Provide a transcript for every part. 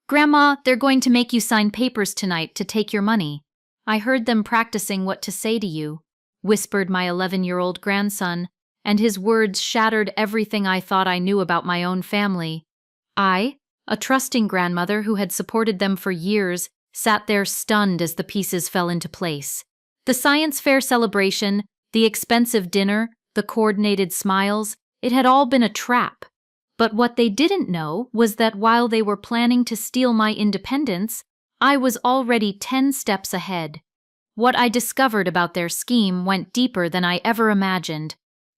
Grandma, they're going to make you sign papers tonight to take your money. I heard them practicing what to say to you, whispered my 11-year-old grandson, and his words shattered everything I thought I knew about my own family. I, a trusting grandmother who had supported them for years, sat there stunned as the pieces fell into place. The science fair celebration, the expensive dinner, the coordinated smiles, it had all been a trap. But what they didn't know was that while they were planning to steal my independence, I was already 10 steps ahead. What I discovered about their scheme went deeper than I ever imagined.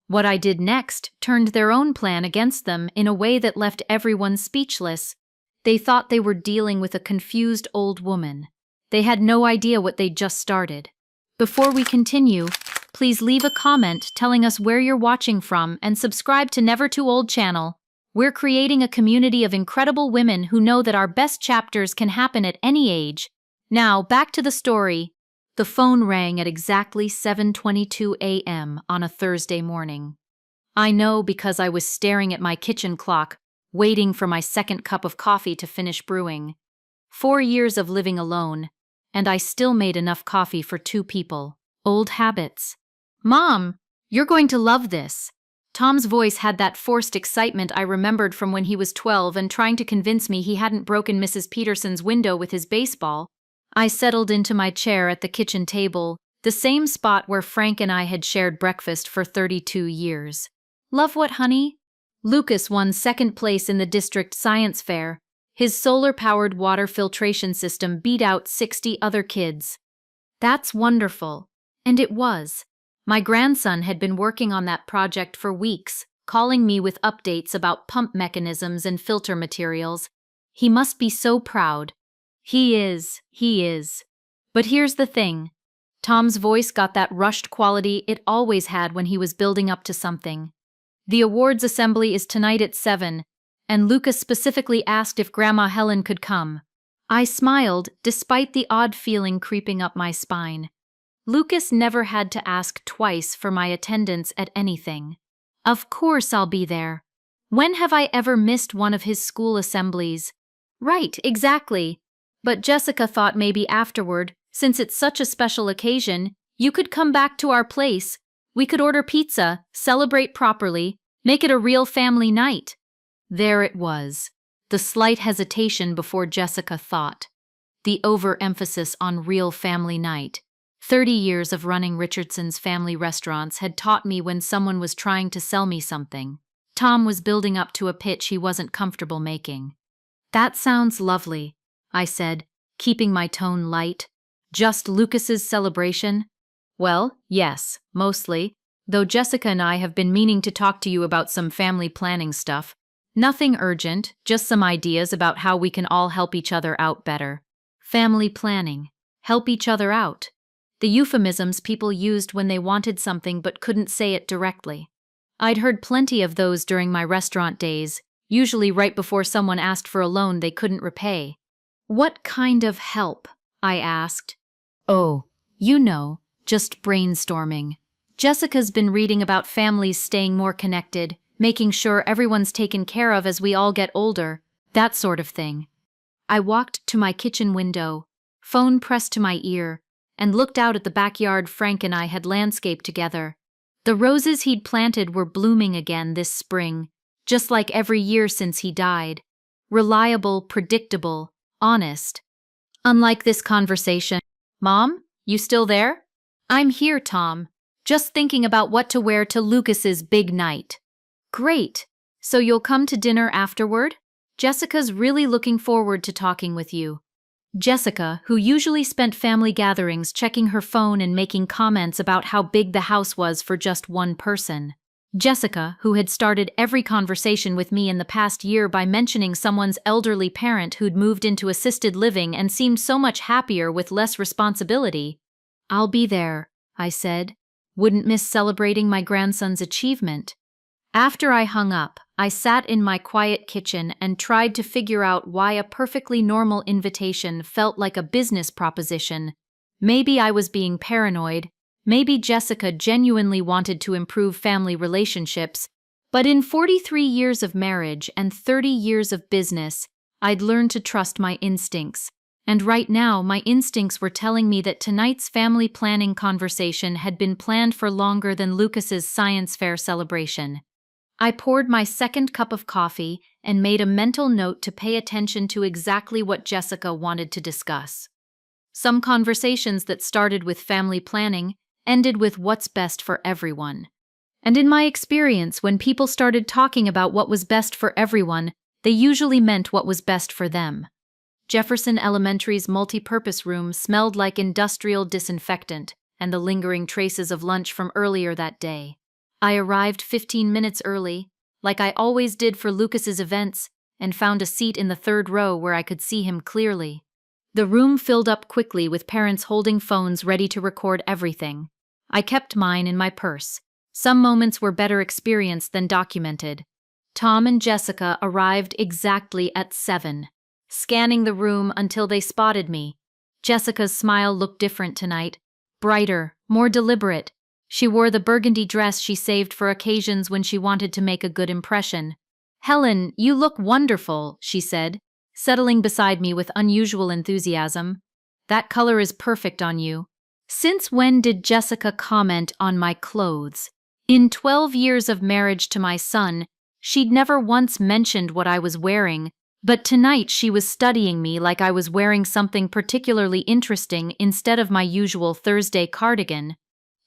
What I did next turned their own plan against them in a way that left everyone speechless. They thought they were dealing with a confused old woman. They had no idea what they'd just started. Before we continue, please leave a comment telling us where you're watching from and subscribe to Never Too Old channel. We're creating a community of incredible women who know that our best chapters can happen at any age. Now, back to the story. The phone rang at exactly 7:22 a.m. on a Thursday morning. I know because I was staring at my kitchen clock, waiting for my second cup of coffee to finish brewing. 4 years of living alone, and I still made enough coffee for 2 people. Old habits. Mom, you're going to love this. Tom's voice had that forced excitement I remembered from when he was 12 and trying to convince me he hadn't broken Mrs. Peterson's window with his baseball. I settled into my chair at the kitchen table, the same spot where Frank and I had shared breakfast for 32 years. Love what, honey? Lucas won second place in the district science fair. His solar-powered water filtration system beat out 60 other kids. That's wonderful. And it was. My grandson had been working on that project for weeks, calling me with updates about pump mechanisms and filter materials. He must be so proud. He is. But here's the thing. Tom's voice got that rushed quality it always had when he was building up to something. The awards assembly is tonight at 7, and Lucas specifically asked if Grandma Helen could come. I smiled, despite the odd feeling creeping up my spine. Lucas never had to ask twice for my attendance at anything. Of course I'll be there. When have I ever missed one of his school assemblies? Right, exactly. But Jessica thought maybe afterward, since it's such a special occasion, you could come back to our place. We could order pizza, celebrate properly, make it a real family night. There it was. The slight hesitation before Jessica thought. The overemphasis on real family night. 30 years of running Richardson's family restaurants had taught me when someone was trying to sell me something. Tom was building up to a pitch he wasn't comfortable making. That sounds lovely, I said, keeping my tone light. Just Lucas's celebration? Well, yes, mostly, though Jessica and I have been meaning to talk to you about some family planning stuff. Nothing urgent, just some ideas about how we can all help each other out better. Family planning. Help each other out. The euphemisms people used when they wanted something but couldn't say it directly. I'd heard plenty of those during my restaurant days, usually right before someone asked for a loan they couldn't repay. What kind of help? I asked. Oh, you know, just brainstorming. Jessica's been reading about families staying more connected, making sure everyone's taken care of as we all get older, that sort of thing. I walked to my kitchen window, phone pressed to my ear, and looked out at the backyard Frank and I had landscaped together. The roses he'd planted were blooming again this spring, just like every year since he died. Reliable, predictable, honest. Unlike this conversation. Mom, you still there? I'm here, Tom. Just thinking about what to wear to Lucas's big night. Great. So you'll come to dinner afterward? Jessica's really looking forward to talking with you. Jessica, who usually spent family gatherings checking her phone and making comments about how big the house was for just one person. Jessica, who had started every conversation with me in the past year by mentioning someone's elderly parent who'd moved into assisted living and seemed so much happier with less responsibility. I'll be there, I said. Wouldn't miss celebrating my grandson's achievement. After I hung up, I sat in my quiet kitchen and tried to figure out why a perfectly normal invitation felt like a business proposition. Maybe I was being paranoid, maybe Jessica genuinely wanted to improve family relationships, but in 43 years of marriage and 30 years of business, I'd learned to trust my instincts. And right now, my instincts were telling me that tonight's family planning conversation had been planned for longer than Lucas's science fair celebration. I poured my second cup of coffee and made a mental note to pay attention to exactly what Jessica wanted to discuss. Some conversations that started with family planning ended with what's best for everyone. And in my experience, when people started talking about what was best for everyone, they usually meant what was best for them. Jefferson Elementary's multi-purpose room smelled like industrial disinfectant and the lingering traces of lunch from earlier that day. I arrived 15 minutes early, like I always did for Lucas's events, and found a seat in the third row where I could see him clearly. The room filled up quickly with parents holding phones ready to record everything. I kept mine in my purse. Some moments were better experienced than documented. Tom and Jessica arrived exactly at 7, scanning the room until they spotted me. Jessica's smile looked different tonight, brighter, more deliberate. She wore the burgundy dress she saved for occasions when she wanted to make a good impression. "Helen, you look wonderful," she said, settling beside me with unusual enthusiasm. "That color is perfect on you." Since when did Jessica comment on my clothes? In 12 years of marriage to my son, she'd never once mentioned what I was wearing, but tonight she was studying me like I was wearing something particularly interesting instead of my usual Thursday cardigan.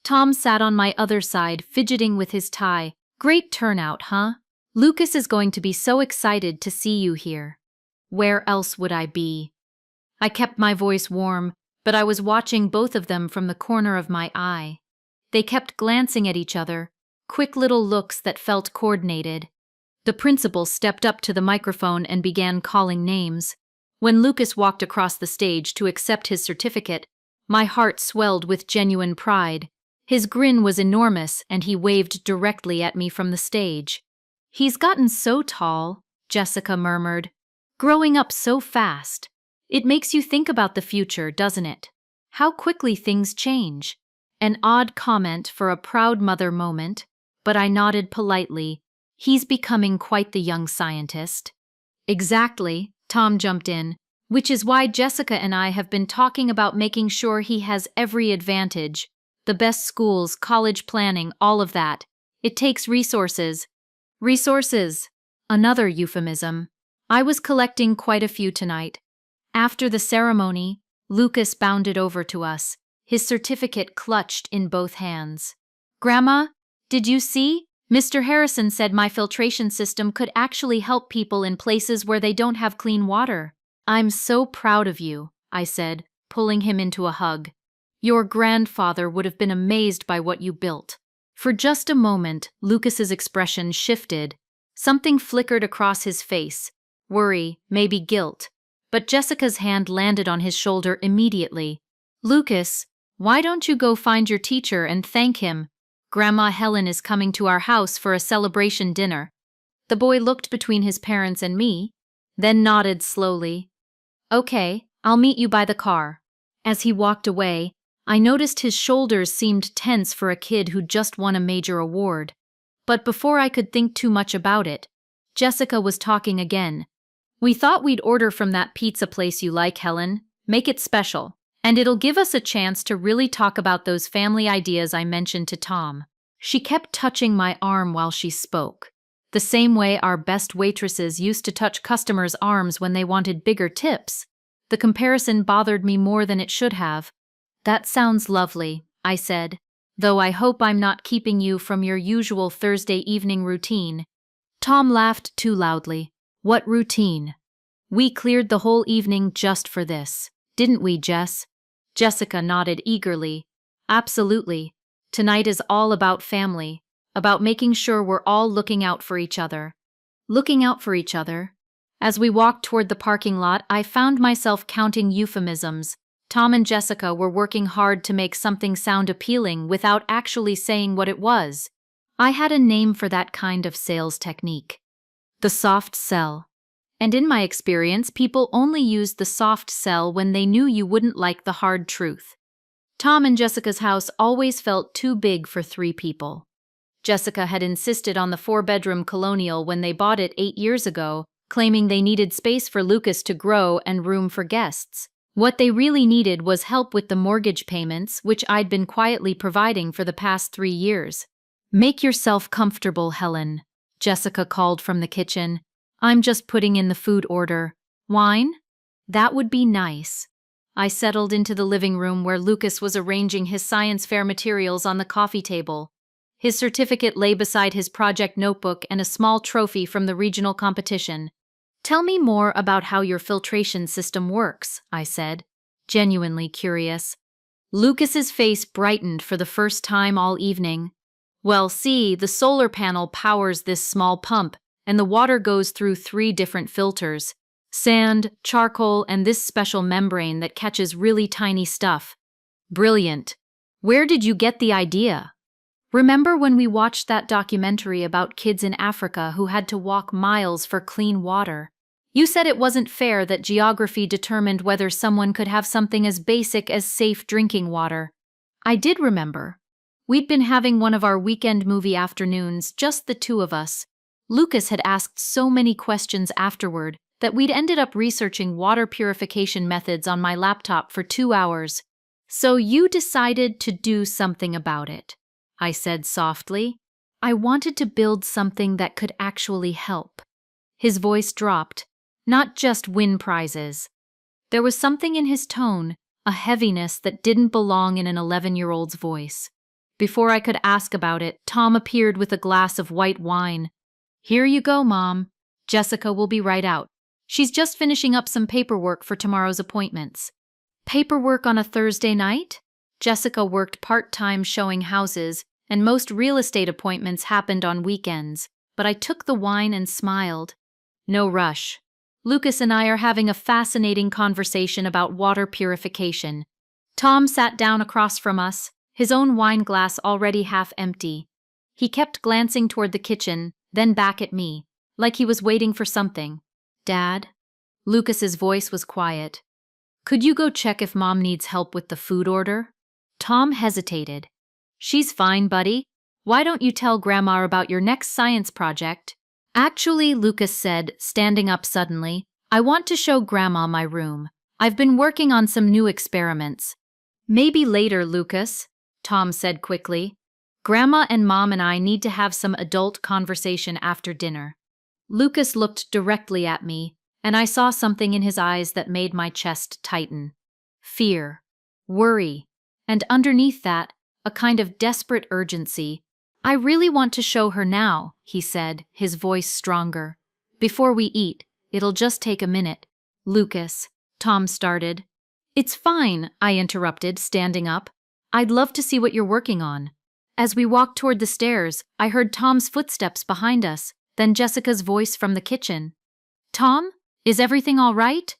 Tom sat on my other side, fidgeting with his tie. "Great turnout, huh? Lucas is going to be so excited to see you here." Where else would I be? I kept my voice warm, but I was watching both of them from the corner of my eye. They kept glancing at each other, quick little looks that felt coordinated. The principal stepped up to the microphone and began calling names. When Lucas walked across the stage to accept his certificate, my heart swelled with genuine pride. His grin was enormous, and he waved directly at me from the stage. "He's gotten so tall," Jessica murmured. "Growing up so fast. It makes you think about the future, doesn't it? How quickly things change." An odd comment for a proud mother moment, but I nodded politely. "He's becoming quite the young scientist." "Exactly," Tom jumped in, "which is why Jessica and I have been talking about making sure he has every advantage. The best schools, college planning, all of that. It takes resources." Resources. Another euphemism. I was collecting quite a few tonight. After the ceremony, Lucas bounded over to us, his certificate clutched in both hands. "Grandma, did you see? Mr. Harrison said my filtration system could actually help people in places where they don't have clean water." "I'm so proud of you," I said, pulling him into a hug. "Your grandfather would have been amazed by what you built." For just a moment, Lucas's expression shifted. Something flickered across his face. Worry, maybe guilt. But Jessica's hand landed on his shoulder immediately. "Lucas, why don't you go find your teacher and thank him? Grandma Helen is coming to our house for a celebration dinner." The boy looked between his parents and me, then nodded slowly. "Okay, I'll meet you by the car." As he walked away, I noticed his shoulders seemed tense for a kid who'd just won a major award. But before I could think too much about it, Jessica was talking again. "We thought we'd order from that pizza place you like, Helen. Make it special. And it'll give us a chance to really talk about those family ideas I mentioned to Tom." She kept touching my arm while she spoke, the same way our best waitresses used to touch customers' arms when they wanted bigger tips. The comparison bothered me more than it should have. "That sounds lovely," I said, "though I hope I'm not keeping you from your usual Thursday evening routine." Tom laughed too loudly. "What routine? We cleared the whole evening just for this, didn't we, Jess?" Jessica nodded eagerly. "Absolutely. Tonight is all about family, about making sure we're all looking out for each other." Looking out for each other? As we walked toward the parking lot, I found myself counting euphemisms. Tom and Jessica were working hard to make something sound appealing without actually saying what it was. I had a name for that kind of sales technique. The soft sell. And in my experience, people only used the soft sell when they knew you wouldn't like the hard truth. Tom and Jessica's house always felt too big for 3 people. Jessica had insisted on the 4-bedroom colonial when they bought it 8 years ago, claiming they needed space for Lucas to grow and room for guests. What they really needed was help with the mortgage payments, which I'd been quietly providing for the past 3 years. "Make yourself comfortable, Helen," Jessica called from the kitchen. "I'm just putting in the food order. Wine? That would be nice." I settled into the living room where Lucas was arranging his science fair materials on the coffee table. His certificate lay beside his project notebook and a small trophy from the regional competition. "Tell me more about how your filtration system works," I said, genuinely curious. Lucas's face brightened for the first time all evening. "Well, see, the solar panel powers this small pump, and the water goes through 3 different filters: sand, charcoal, and this special membrane that catches really tiny stuff." "Brilliant. Where did you get the idea?" "Remember when we watched that documentary about kids in Africa who had to walk miles for clean water? You said it wasn't fair that geography determined whether someone could have something as basic as safe drinking water." I did remember. We'd been having one of our weekend movie afternoons, just the 2 of us. Lucas had asked so many questions afterward that we'd ended up researching water purification methods on my laptop for 2 hours. "So you decided to do something about it," I said softly. "I wanted to build something that could actually help." His voice dropped. "Not just win prizes." There was something in his tone, a heaviness that didn't belong in an 11-year-old's voice. Before I could ask about it, Tom appeared with a glass of white wine. "Here you go, Mom. Jessica will be right out. She's just finishing up some paperwork for tomorrow's appointments." Paperwork on a Thursday night? Jessica worked part-time showing houses, and most real estate appointments happened on weekends, but I took the wine and smiled. "No rush. Lucas and I are having a fascinating conversation about water purification." Tom sat down across from us, his own wine glass already half empty. He kept glancing toward the kitchen, then back at me, like he was waiting for something. "Dad?" Lucas's voice was quiet. "Could you go check if Mom needs help with the food order?" Tom hesitated. "She's fine, buddy. Why don't you tell Grandma about your next science project?" "Actually," Lucas said, standing up suddenly, "I want to show Grandma my room. I've been working on some new experiments." "Maybe later, Lucas," Tom said quickly. "Grandma and Mom and I need to have some adult conversation after dinner." Lucas looked directly at me, and I saw something in his eyes that made my chest tighten. Fear, worry, and underneath that, a kind of desperate urgency. "I really want to show her now," he said, his voice stronger. "Before we eat, it'll just take a minute." "Lucas," Tom started. "It's fine," I interrupted, standing up. "I'd love to see what you're working on." As we walked toward the stairs, I heard Tom's footsteps behind us, then Jessica's voice from the kitchen. "Tom, is everything all right?"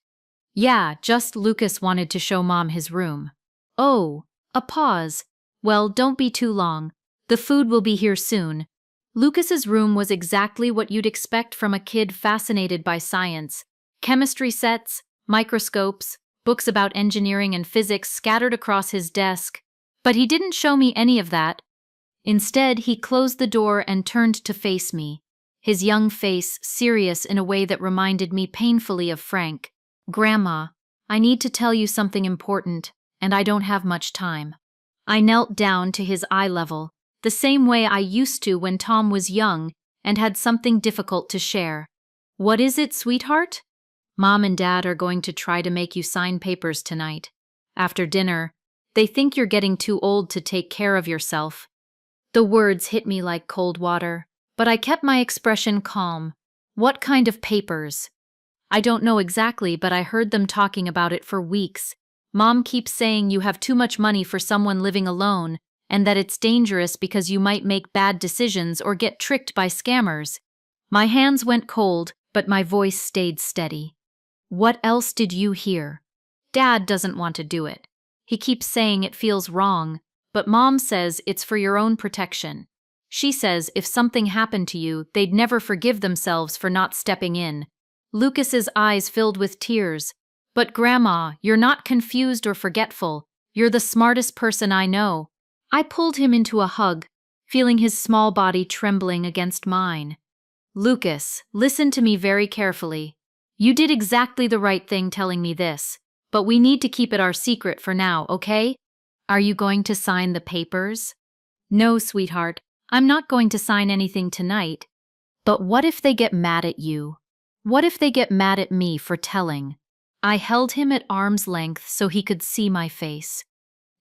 "Yeah, just Lucas wanted to show Mom his room." "Oh," a pause. "Well, don't be too long. The food will be here soon." Lucas's room was exactly what you'd expect from a kid fascinated by science. Chemistry sets, microscopes, books about engineering and physics scattered across his desk. But he didn't show me any of that. Instead, he closed the door and turned to face me, his young face serious in a way that reminded me painfully of Frank. "Grandma, I need to tell you something important, and I don't have much time." I knelt down to his eye level, the same way I used to when Tom was young and had something difficult to share. "What is it, sweetheart?" "Mom and Dad are going to try to make you sign papers tonight. After dinner, they think you're getting too old to take care of yourself." The words hit me like cold water, but I kept my expression calm. "What kind of papers?" "I don't know exactly, but I heard them talking about it for weeks. Mom keeps saying you have too much money for someone living alone, and that it's dangerous because you might make bad decisions or get tricked by scammers." My hands went cold, but my voice stayed steady. "What else did you hear?" "Dad doesn't want to do it. He keeps saying it feels wrong, but Mom says it's for your own protection. She says if something happened to you, they'd never forgive themselves for not stepping in." Lucas's eyes filled with tears. "But Grandma, you're not confused or forgetful. You're the smartest person I know." I pulled him into a hug, feeling his small body trembling against mine. Lucas, listen to me very carefully. You did exactly the right thing telling me this, but we need to keep it our secret for now, okay? Are you going to sign the papers? No, sweetheart, I'm not going to sign anything tonight. But what if they get mad at you? What if they get mad at me for telling? I held him at arm's length so he could see my face.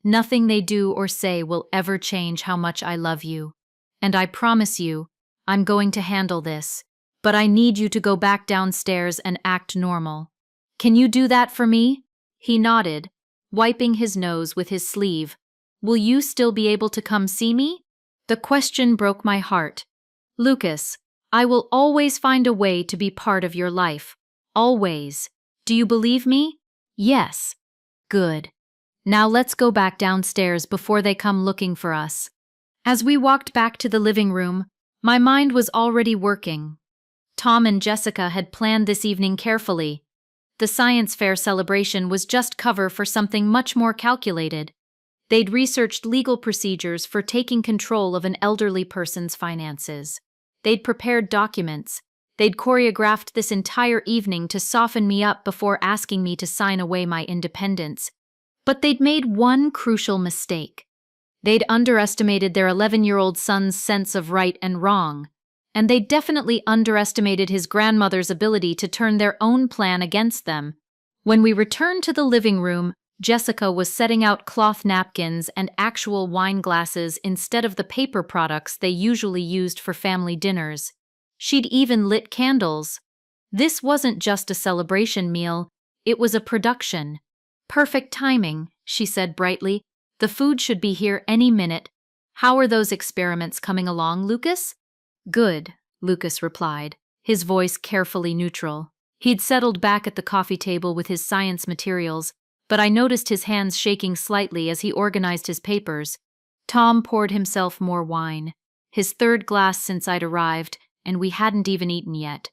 Nothing they do or say will ever change how much I love you. And I promise you, I'm going to handle this. But I need you to go back downstairs and act normal. Can you do that for me? He nodded, wiping his nose with his sleeve. Will you still be able to come see me? The question broke my heart. Lucas, I will always find a way to be part of your life. Always. Do you believe me? Yes. Good. Now let's go back downstairs before they come looking for us. As we walked back to the living room, my mind was already working. Tom and Jessica had planned this evening carefully. The science fair celebration was just cover for something much more calculated. They'd researched legal procedures for taking control of an elderly person's finances. They'd prepared documents. They'd choreographed this entire evening to soften me up before asking me to sign away my independence. But they'd made one crucial mistake. They'd underestimated their 11-year-old son's sense of right and wrong, and they definitely underestimated his grandmother's ability to turn their own plan against them. When we returned to the living room, Jessica was setting out cloth napkins and actual wine glasses instead of the paper products they usually used for family dinners. She'd even lit candles. This wasn't just a celebration meal, it was a production. Perfect timing, she said brightly. The food should be here any minute. How are those experiments coming along, Lucas? Good, Lucas replied, his voice carefully neutral. He'd settled back at the coffee table with his science materials, but I noticed his hands shaking slightly as he organized his papers. Tom poured himself more wine, his third glass since I'd arrived, and we hadn't even eaten yet.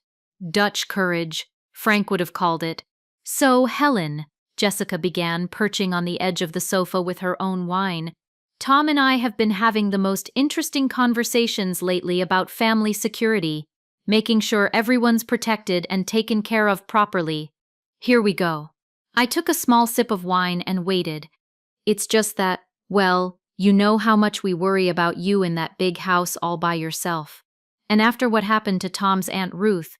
Dutch courage, Frank would have called it. So, Helen, Jessica began, perching on the edge of the sofa with her own wine. Tom and I have been having the most interesting conversations lately about family security, making sure everyone's protected and taken care of properly. Here we go. I took a small sip of wine and waited. It's just that, well, you know how much we worry about you in that big house all by yourself. And after what happened to Tom's Aunt Ruth.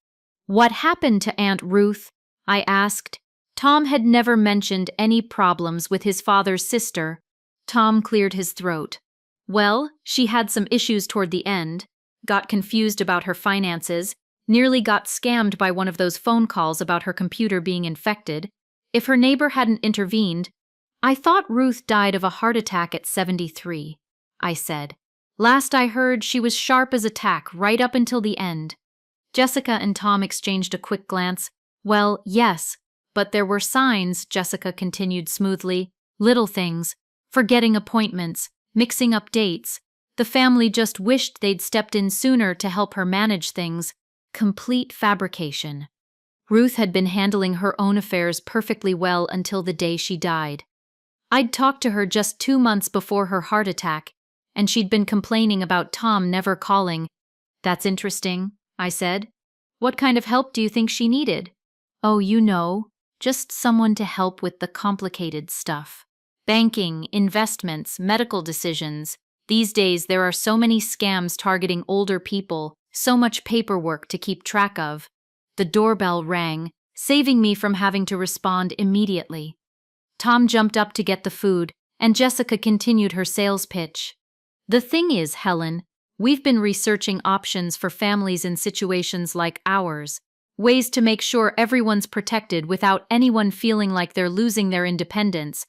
What happened to Aunt Ruth? I asked. Tom had never mentioned any problems with his father's sister. Tom cleared his throat. Well, she had some issues toward the end, got confused about her finances, nearly got scammed by one of those phone calls about her computer being infected. If her neighbor hadn't intervened, I thought Ruth died of a heart attack at 73, I said. Last I heard, she was sharp as a tack right up until the end. Jessica and Tom exchanged a quick glance. Well, yes, but there were signs, Jessica continued smoothly. Little things. Forgetting appointments, mixing up dates. The family just wished they'd stepped in sooner to help her manage things. Complete fabrication. Ruth had been handling her own affairs perfectly well until the day she died. I'd talked to her just 2 months before her heart attack, and she'd been complaining about Tom never calling. That's interesting, I said. What kind of help do you think she needed? Oh, you know, just someone to help with the complicated stuff. Banking, investments, medical decisions. These days there are so many scams targeting older people, so much paperwork to keep track of. The doorbell rang, saving me from having to respond immediately. Tom jumped up to get the food, and Jessica continued her sales pitch. The thing is, Helen, we've been researching options for families in situations like ours, ways to make sure everyone's protected without anyone feeling like they're losing their independence.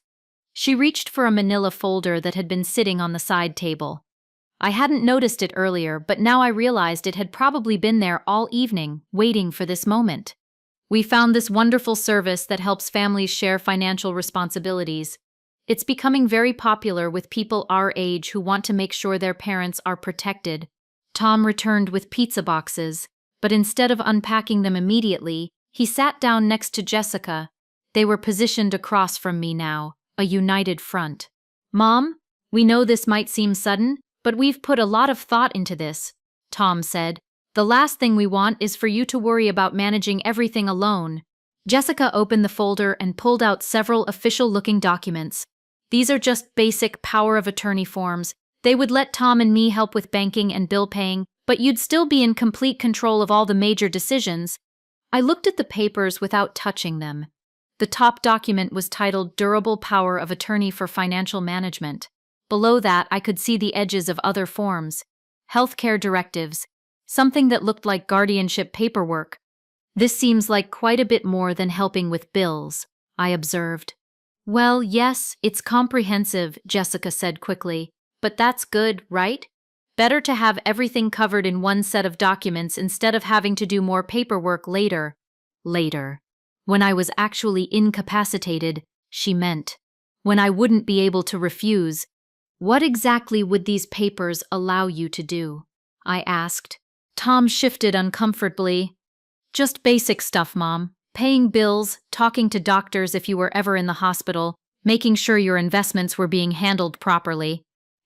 She reached for a manila folder that had been sitting on the side table. I hadn't noticed it earlier, but now I realized it had probably been there all evening, waiting for this moment. We found this wonderful service that helps families share financial responsibilities. It's becoming very popular with people our age who want to make sure their parents are protected. Tom returned with pizza boxes, but instead of unpacking them immediately, he sat down next to Jessica. They were positioned across from me now, a united front. Mom, we know this might seem sudden, but we've put a lot of thought into this, Tom said, The last thing we want is for you to worry about managing everything alone. Jessica opened the folder and pulled out several official-looking documents. These are just basic power of attorney forms. They would let Tom and me help with banking and bill paying, but you'd still be in complete control of all the major decisions. I looked at the papers without touching them. The top document was titled Durable Power of Attorney for Financial Management. Below that, I could see the edges of other forms. Healthcare directives. Something that looked like guardianship paperwork. This seems like quite a bit more than helping with bills, I observed. Well, yes, it's comprehensive, Jessica said quickly. But that's good, right? Better to have everything covered in one set of documents instead of having to do more paperwork later. Later. When I was actually incapacitated, she meant. When I wouldn't be able to refuse. What exactly would these papers allow you to do? I asked. Tom shifted uncomfortably. Just basic stuff, Mom. Paying bills, talking to doctors if you were ever in the hospital, making sure your investments were being handled properly.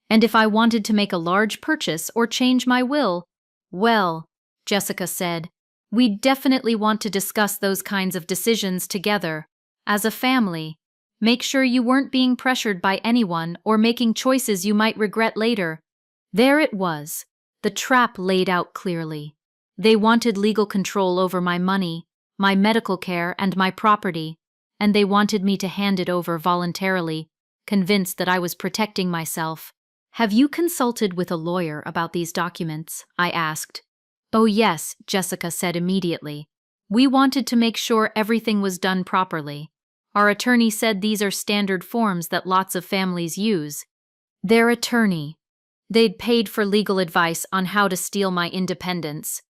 And if I wanted to make a large purchase or change my will, well, Jessica said, we definitely want to discuss those kinds of decisions together, as a family. Make sure you weren't being pressured by anyone or making choices you might regret later. There it was, the trap laid out clearly. They wanted legal control over my money, my medical care, and my property, and they wanted me to hand it over voluntarily, convinced that I was protecting myself. Have you consulted with a lawyer about these documents? I asked. Oh yes, Jessica said immediately. We wanted to make sure everything was done properly. Our attorney said these are standard forms that lots of families use. Their attorney. They'd paid for legal advice on how to steal my independence.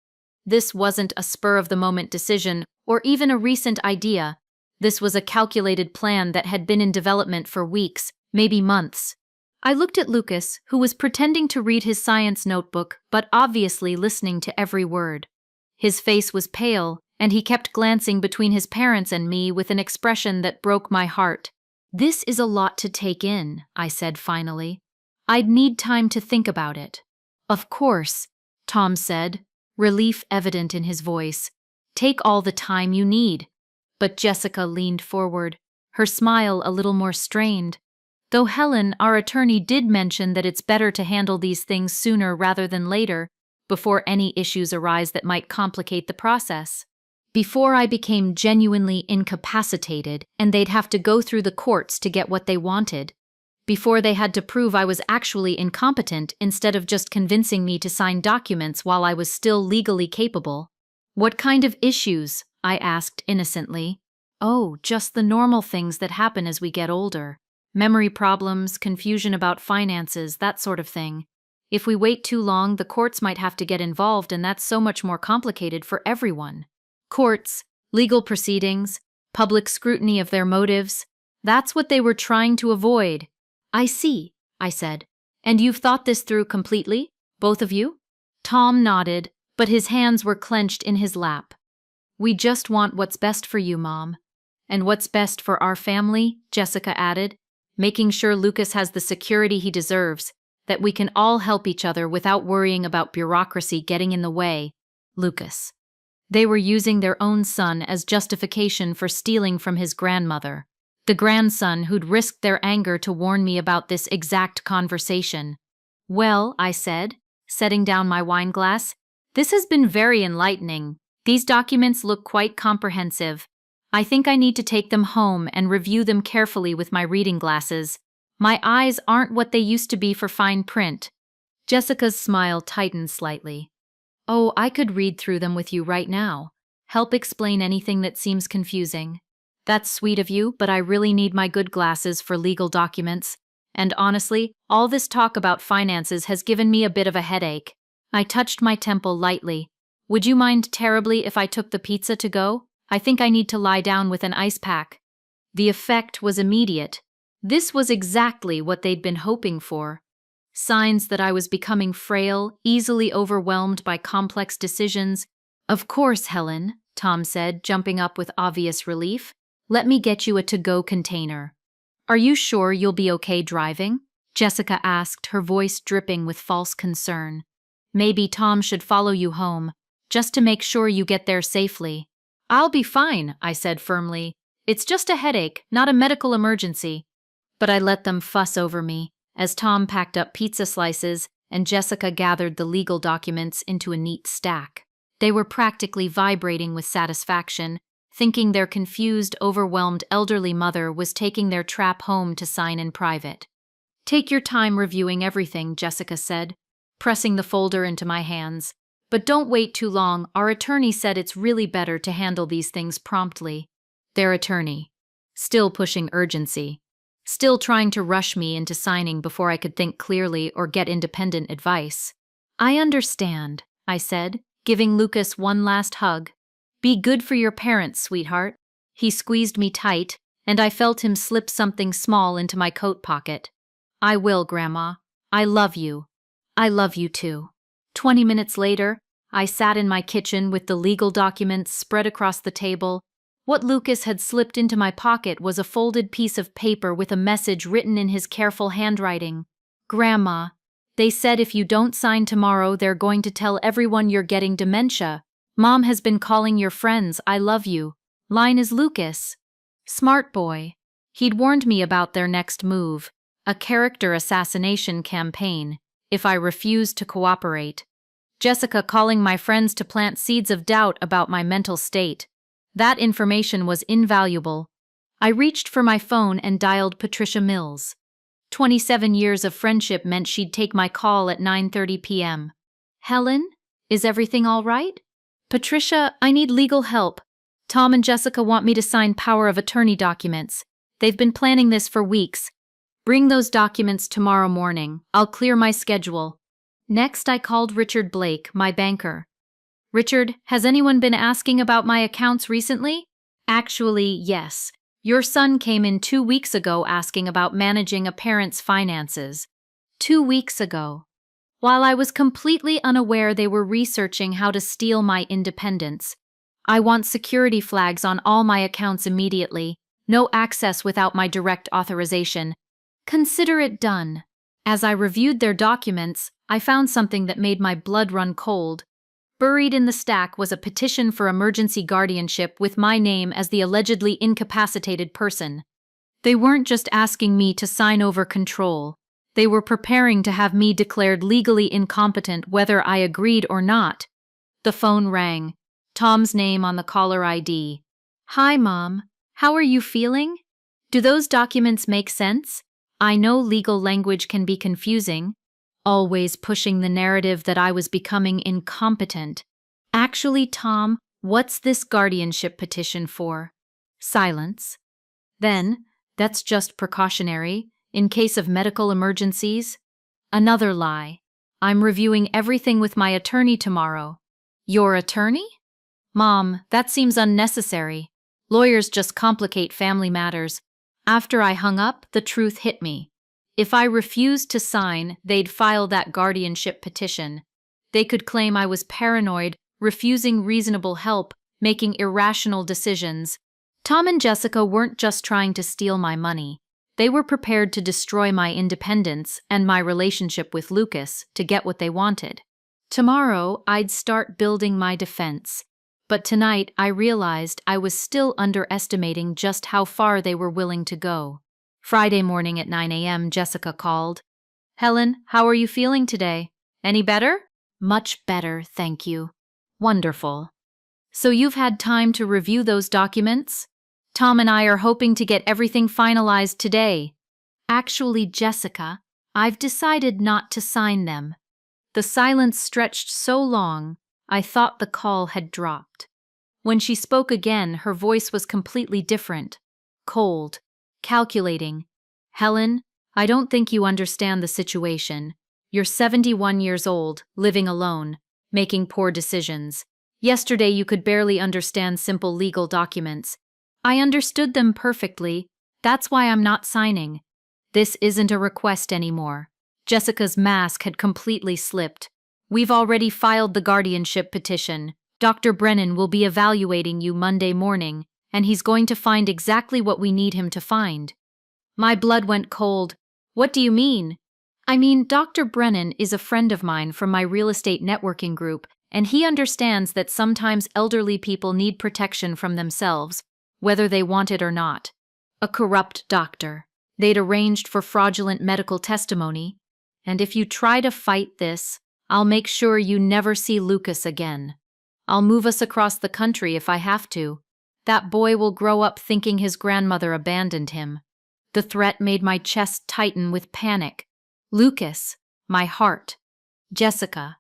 This wasn't a spur-of-the-moment decision or even a recent idea. This was a calculated plan that had been in development for weeks, maybe months. I looked at Lucas, who was pretending to read his science notebook, but obviously listening to every word. His face was pale, and he kept glancing between his parents and me with an expression that broke my heart. This is a lot to take in, I said finally. I'd need time to think about it. Of course, Tom said, relief evident in his voice. Take all the time you need. But Jessica leaned forward, her smile a little more strained. Though Helen, our attorney, did mention that it's better to handle these things sooner rather than later, before any issues arise that might complicate the process. Before I became genuinely incapacitated and they'd have to go through the courts to get what they wanted. Before they had to prove I was actually incompetent instead of just convincing me to sign documents while I was still legally capable. What kind of issues? I asked innocently. Oh, just the normal things that happen as we get older. Memory problems, confusion about finances, that sort of thing. If we wait too long, the courts might have to get involved, and that's so much more complicated for everyone. Courts, legal proceedings, public scrutiny of their motives. That's what they were trying to avoid. I see, I said. And you've thought this through completely? Both of you? Tom nodded, but his hands were clenched in his lap. We just want what's best for you, Mom. And what's best for our family, Jessica added. Making sure Lucas has the security he deserves, that we can all help each other without worrying about bureaucracy getting in the way. Lucas. They were using their own son as justification for stealing from his grandmother, the grandson who'd risked their anger to warn me about this exact conversation. Well, I said, setting down my wine glass, this has been very enlightening. These documents look quite comprehensive. I think I need to take them home and review them carefully with my reading glasses. My eyes aren't what they used to be for fine print. Jessica's smile tightened slightly. Oh, I could read through them with you right now. Help explain anything that seems confusing. That's sweet of you, but I really need my good glasses for legal documents. And honestly, all this talk about finances has given me a bit of a headache. I touched my temple lightly. Would you mind terribly if I took the pizza to go? I think I need to lie down with an ice pack. The effect was immediate. This was exactly what they'd been hoping for. Signs that I was becoming frail, easily overwhelmed by complex decisions. Of course, Helen, Tom said, jumping up with obvious relief. Let me get you a to-go container. Are you sure you'll be okay driving? Jessica asked, her voice dripping with false concern. Maybe Tom should follow you home. just to make sure you get there safely. I'll be fine, I said firmly. It's just a headache, not a medical emergency. But I let them fuss over me as Tom packed up pizza slices and Jessica gathered the legal documents into a neat stack. They were practically vibrating with satisfaction, thinking their confused, overwhelmed elderly mother was taking their trap home to sign in private. Take your time reviewing everything, Jessica said, pressing the folder into my hands. But don't wait too long. Our attorney said it's really better to handle these things promptly. Their attorney. Still pushing urgency. Still trying to rush me into signing before I could think clearly or get independent advice. I understand, I said, giving Lucas one last hug. Be good for your parents, sweetheart. He squeezed me tight, and I felt him slip something small into my coat pocket. I will, Grandma. I love you. I love you too. 20 minutes later, I sat in my kitchen with the legal documents spread across the table. What Lucas had slipped into my pocket was a folded piece of paper with a message written in his careful handwriting. Grandma, they said if you don't sign tomorrow, they're going to tell everyone you're getting dementia. Mom has been calling your friends. I love you. Line is Lucas. Smart boy. He'd warned me about their next move, a character assassination campaign, if I refused to cooperate. Jessica calling my friends to plant seeds of doubt about my mental state. That information was invaluable. I reached for my phone and dialed Patricia Mills. 27 years of friendship meant she'd take my call at 9:30 p.m. Helen, is everything all right? Patricia, I need legal help. Tom and Jessica want me to sign power of attorney documents. They've been planning this for weeks. Bring those documents tomorrow morning. I'll clear my schedule. Next, I called Richard Blake, my banker. Richard, has anyone been asking about my accounts recently? Actually, yes. Your son came in 2 weeks ago asking about managing a parent's finances. 2 weeks ago. While I was completely unaware they were researching how to steal my independence. I want security flags on all my accounts immediately. No access without my direct authorization. Consider it done. As I reviewed their documents, I found something that made my blood run cold. Buried in the stack was a petition for emergency guardianship with my name as the allegedly incapacitated person. They weren't just asking me to sign over control. They were preparing to have me declared legally incompetent whether I agreed or not. The phone rang. Tom's name on the caller ID. Hi, Mom. How are you feeling? Do those documents make sense? I know legal language can be confusing. Always pushing the narrative that I was becoming incompetent. Actually, Tom, what's this guardianship petition for? Silence. Then, that's just precautionary, in case of medical emergencies. Another lie. I'm reviewing everything with my attorney tomorrow. Your attorney? Mom, that seems unnecessary. Lawyers just complicate family matters. After I hung up, the truth hit me. If I refused to sign, they'd file that guardianship petition. They could claim I was paranoid, refusing reasonable help, making irrational decisions. Tom and Jessica weren't just trying to steal my money. They were prepared to destroy my independence and my relationship with Lucas to get what they wanted. Tomorrow, I'd start building my defense. But tonight, I realized I was still underestimating just how far they were willing to go. Friday morning at 9 a.m., Jessica called. Helen, how are you feeling today? Any better? Much better, thank you. Wonderful. So you've had time to review those documents? Tom and I are hoping to get everything finalized today. Actually, Jessica, I've decided not to sign them. The silence stretched so long, I thought the call had dropped. When she spoke again, her voice was completely different. Cold. Calculating. Helen, I don't think you understand the situation. You're 71 years old, living alone, making poor decisions. Yesterday you could barely understand simple legal documents. I understood them perfectly. That's why I'm not signing. This isn't a request anymore. Jessica's mask had completely slipped. We've already filed the guardianship petition. Dr. Brennan will be evaluating you Monday morning, and he's going to find exactly what we need him to find. My blood went cold. What do you mean? I mean, Dr. Brennan is a friend of mine from my real estate networking group, and he understands that sometimes elderly people need protection from themselves, whether they want it or not. A corrupt doctor. They'd arranged for fraudulent medical testimony, and if you try to fight this, I'll make sure you never see Lucas again. I'll move us across the country if I have to. That boy will grow up thinking his grandmother abandoned him. The threat made my chest tighten with panic. Lucas, my heart. Jessica,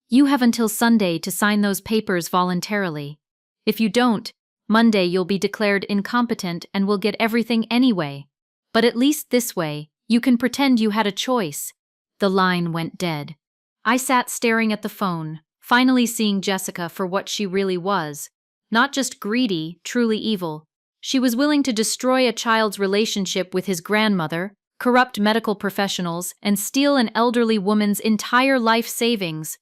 you have until Sunday to sign those papers voluntarily. If you don't, Monday you'll be declared incompetent and will get everything anyway. But at least this way, you can pretend you had a choice. The line went dead. I sat staring at the phone, finally seeing Jessica for what she really was. Not just greedy, truly evil. She was willing to destroy a child's relationship with his grandmother, corrupt medical professionals, and steal an elderly woman's entire life savings.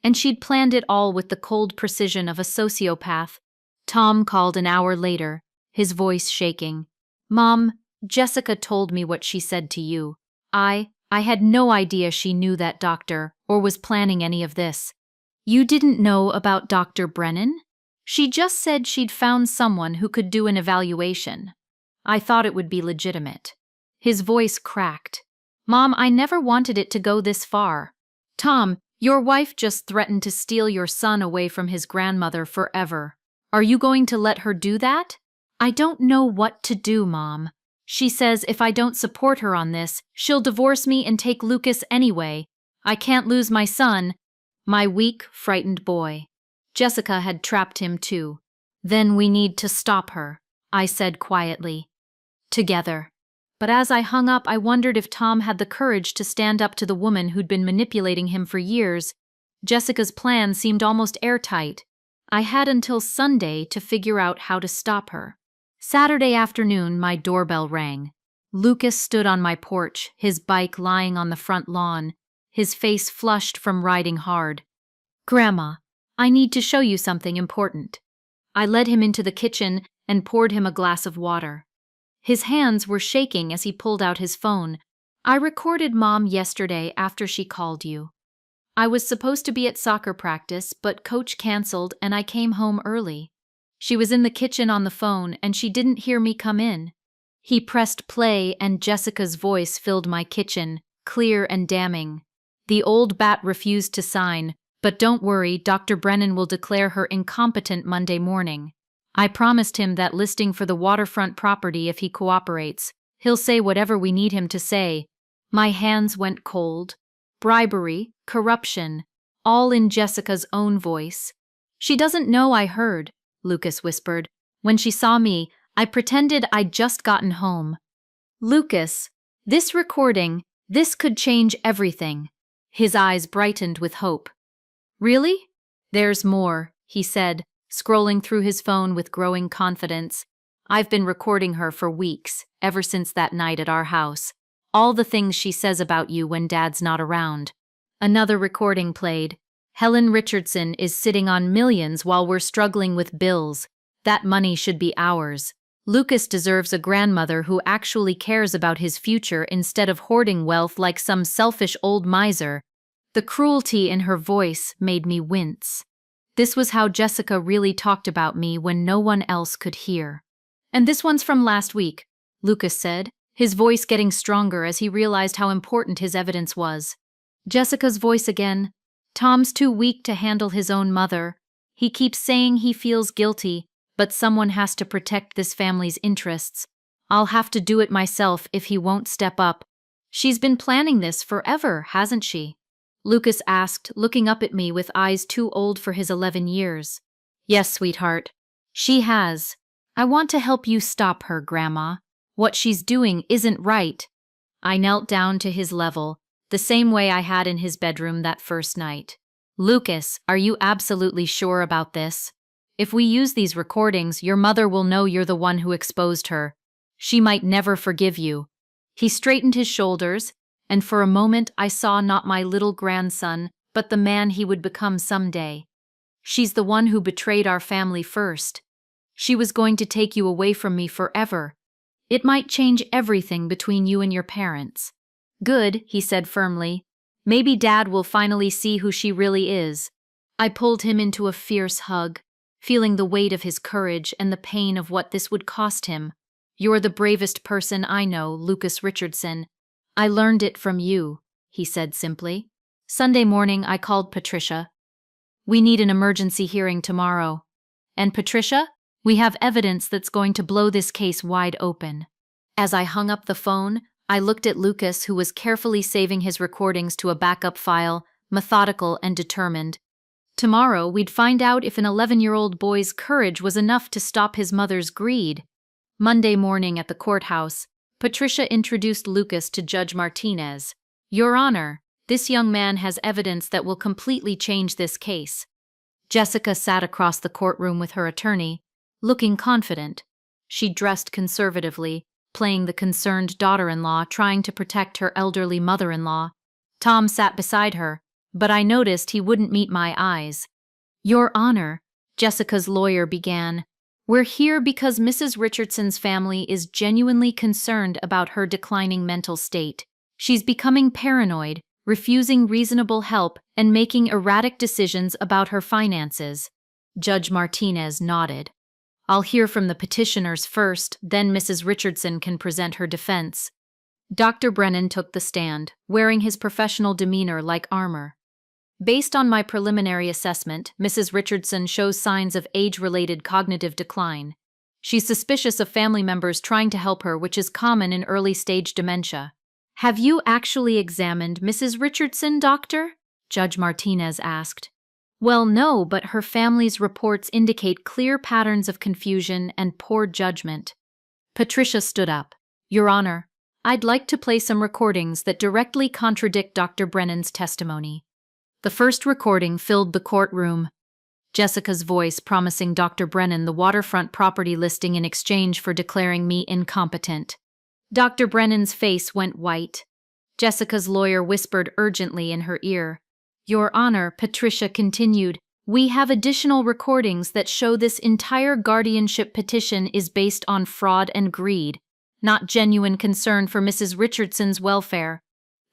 And she'd planned it all with the cold precision of a sociopath. Tom called an hour later, his voice shaking. "Mom, Jessica told me what she said to you. I had no idea she knew that doctor or was planning any of this." "You didn't know about Dr. Brennan?" "She just said she'd found someone who could do an evaluation. I thought it would be legitimate." His voice cracked. "Mom, I never wanted it to go this far. Tom, your wife just threatened to steal your son away from his grandmother forever. Are you going to let her do that?" "I don't know what to do, Mom. She says if I don't support her on this, she'll divorce me and take Lucas anyway. I can't lose my son." My weak, frightened boy. Jessica had trapped him too. "Then we need to stop her," I said quietly. "Together." But as I hung up, I wondered if Tom had the courage to stand up to the woman who'd been manipulating him for years. Jessica's plan seemed almost airtight. I had until Sunday to figure out how to stop her. Saturday afternoon, my doorbell rang. Lucas stood on my porch, his bike lying on the front lawn, his face flushed from riding hard. "Grandma, I need to show you something important." I led him into the kitchen and poured him a glass of water. His hands were shaking as he pulled out his phone. "I recorded Mom yesterday after she called you. I was supposed to be at soccer practice, but Coach canceled and I came home early. She was in the kitchen on the phone and she didn't hear me come in." He pressed play and Jessica's voice filled my kitchen, clear and damning. "The old bat refused to sign, but don't worry, Dr. Brennan will declare her incompetent Monday morning. I promised him that listing for the waterfront property if he cooperates. He'll say whatever we need him to say." My hands went cold. Bribery, corruption, all in Jessica's own voice. "She doesn't know I heard," Lucas whispered. "When she saw me, I pretended I'd just gotten home." "Lucas, this recording, this could change everything." His eyes brightened with hope. "Really?" "There's more," he said, scrolling through his phone with growing confidence. "I've been recording her for weeks, ever since that night at our house. All the things she says about you when Dad's not around." Another recording played. "Helen Richardson is sitting on millions while we're struggling with bills. That money should be ours. Lucas deserves a grandmother who actually cares about his future instead of hoarding wealth like some selfish old miser." The cruelty in her voice made me wince. This was how Jessica really talked about me when no one else could hear. "And this one's from last week," Lucas said, his voice getting stronger as he realized how important his evidence was. Jessica's voice again. "Tom's too weak to handle his own mother. He keeps saying he feels guilty, but someone has to protect this family's interests. I'll have to do it myself if he won't step up." "She's been planning this forever, hasn't she?" Lucas asked, looking up at me with eyes too old for his 11 years. "Yes, sweetheart. She has. I want to help you stop her, Grandma. What she's doing isn't right." I knelt down to his level, the same way I had in his bedroom that first night. "Lucas, are you absolutely sure about this? If we use these recordings, your mother will know you're the one who exposed her. She might never forgive you." He straightened his shoulders, and for a moment I saw not my little grandson, but the man he would become someday. "She's the one who betrayed our family first. She was going to take you away from me forever. It might change everything between you and your parents." "Good," he said firmly. "Maybe Dad will finally see who she really is." I pulled him into a fierce hug, feeling the weight of his courage and the pain of what this would cost him. "You're the bravest person I know, Lucas Richardson. I learned it from you," he said simply. Sunday morning, I called Patricia. "We need an emergency hearing tomorrow." "And Patricia, we have evidence that's going to blow this case wide open." As I hung up the phone, I looked at Lucas, who was carefully saving his recordings to a backup file, methodical and determined. Tomorrow, we'd find out if an 11-year-old boy's courage was enough to stop his mother's greed. Monday morning at the courthouse, Patricia introduced Lucas to Judge Martinez. "Your Honor, this young man has evidence that will completely change this case." Jessica sat across the courtroom with her attorney, looking confident. She dressed conservatively, playing the concerned daughter-in-law, trying to protect her elderly mother-in-law. Tom sat beside her, but I noticed he wouldn't meet my eyes. "Your Honor," Jessica's lawyer began, "we're here because Mrs. Richardson's family is genuinely concerned about her declining mental state. She's becoming paranoid, refusing reasonable help, and making erratic decisions about her finances." Judge Martinez nodded. "I'll hear from the petitioners first, then Mrs. Richardson can present her defense." Dr. Brennan took the stand, wearing his professional demeanor like armor. "Based on my preliminary assessment, Mrs. Richardson shows signs of age-related cognitive decline. She's suspicious of family members trying to help her, which is common in early-stage dementia." "Have you actually examined Mrs. Richardson, Doctor?" Judge Martinez asked. "Well, no, but her family's reports indicate clear patterns of confusion and poor judgment." Patricia stood up. "Your Honor, I'd like to play some recordings that directly contradict Dr. Brennan's testimony." The first recording filled the courtroom. Jessica's voice promising Dr. Brennan the waterfront property listing in exchange for declaring me incompetent. Dr. Brennan's face went white. Jessica's lawyer whispered urgently in her ear. "Your Honor," Patricia continued, "we have additional recordings that show this entire guardianship petition is based on fraud and greed, not genuine concern for Mrs. Richardson's welfare."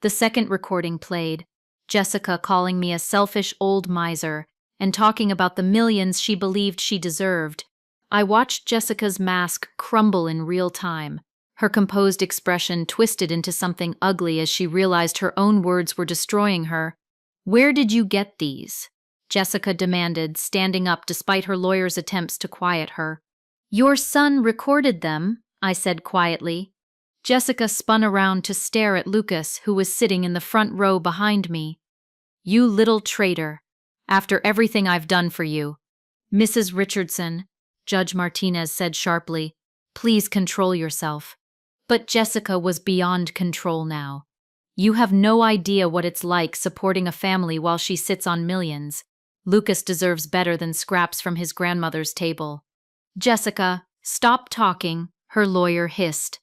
The second recording played, Jessica calling me a selfish old miser and talking about the millions she believed she deserved. I watched Jessica's mask crumble in real time. Her composed expression twisted into something ugly as she realized her own words were destroying her. "Where did you get these?" Jessica demanded, standing up despite her lawyer's attempts to quiet her. "Your son recorded them," I said quietly. Jessica spun around to stare at Lucas, who was sitting in the front row behind me. "You little traitor. After everything I've done for you." "Mrs. Richardson," Judge Martinez said sharply, "please control yourself." But Jessica was beyond control now. "You have no idea what it's like supporting a family while she sits on millions. Lucas deserves better than scraps from his grandmother's table." "Jessica, stop talking," her lawyer hissed.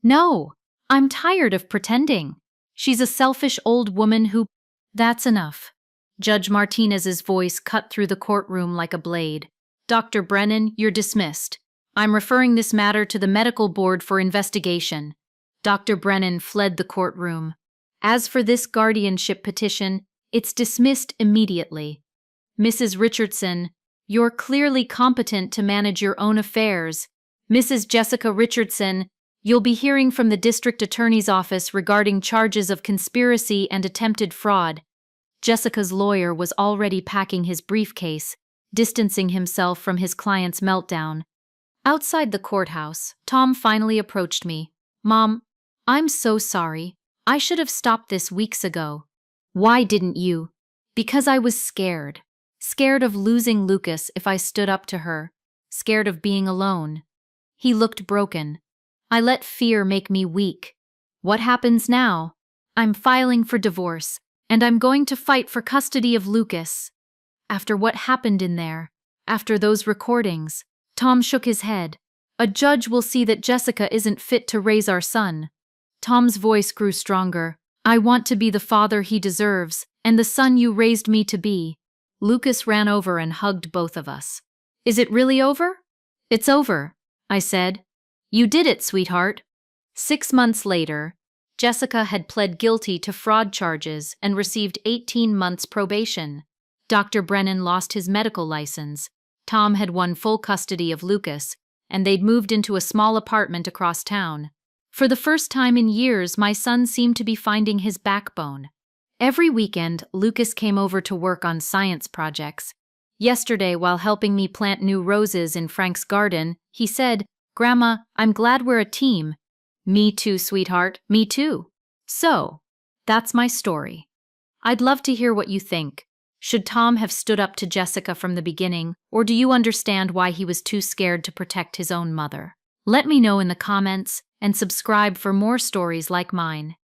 "No, I'm tired of pretending. She's a selfish old woman who—" "That's enough." Judge Martinez's voice cut through the courtroom like a blade. "Dr. Brennan, you're dismissed. I'm referring this matter to the medical board for investigation." Dr. Brennan fled the courtroom. "As for this guardianship petition, it's dismissed immediately. Mrs. Richardson, you're clearly competent to manage your own affairs. Mrs. Jessica Richardson, you'll be hearing from the district attorney's office regarding charges of conspiracy and attempted fraud." Jessica's lawyer was already packing his briefcase, distancing himself from his client's meltdown. Outside the courthouse, Tom finally approached me. "Mom, I'm so sorry. I should have stopped this weeks ago." "Why didn't you?" "Because I was scared. Scared of losing Lucas if I stood up to her. Scared of being alone." He looked broken. "I let fear make me weak. What happens now? I'm filing for divorce, and I'm going to fight for custody of Lucas." "After what happened in there, after those recordings," Tom shook his head. "A judge will see that Jessica isn't fit to raise our son." Tom's voice grew stronger. "I want to be the father he deserves, and the son you raised me to be." Lucas ran over and hugged both of us. "Is it really over?" "It's over," I said. "You did it, sweetheart." 6 months later, Jessica had pled guilty to fraud charges and received 18 months probation. Dr. Brennan lost his medical license. Tom had won full custody of Lucas, and they'd moved into a small apartment across town. For the first time in years, my son seemed to be finding his backbone. Every weekend, Lucas came over to work on science projects. Yesterday, while helping me plant new roses in Frank's garden, he said, "Grandma, I'm glad we're a team." "Me too, sweetheart, me too." So, that's my story. I'd love to hear what you think. Should Tom have stood up to Jessica from the beginning, or do you understand why he was too scared to protect his own mother? Let me know in the comments and subscribe for more stories like mine.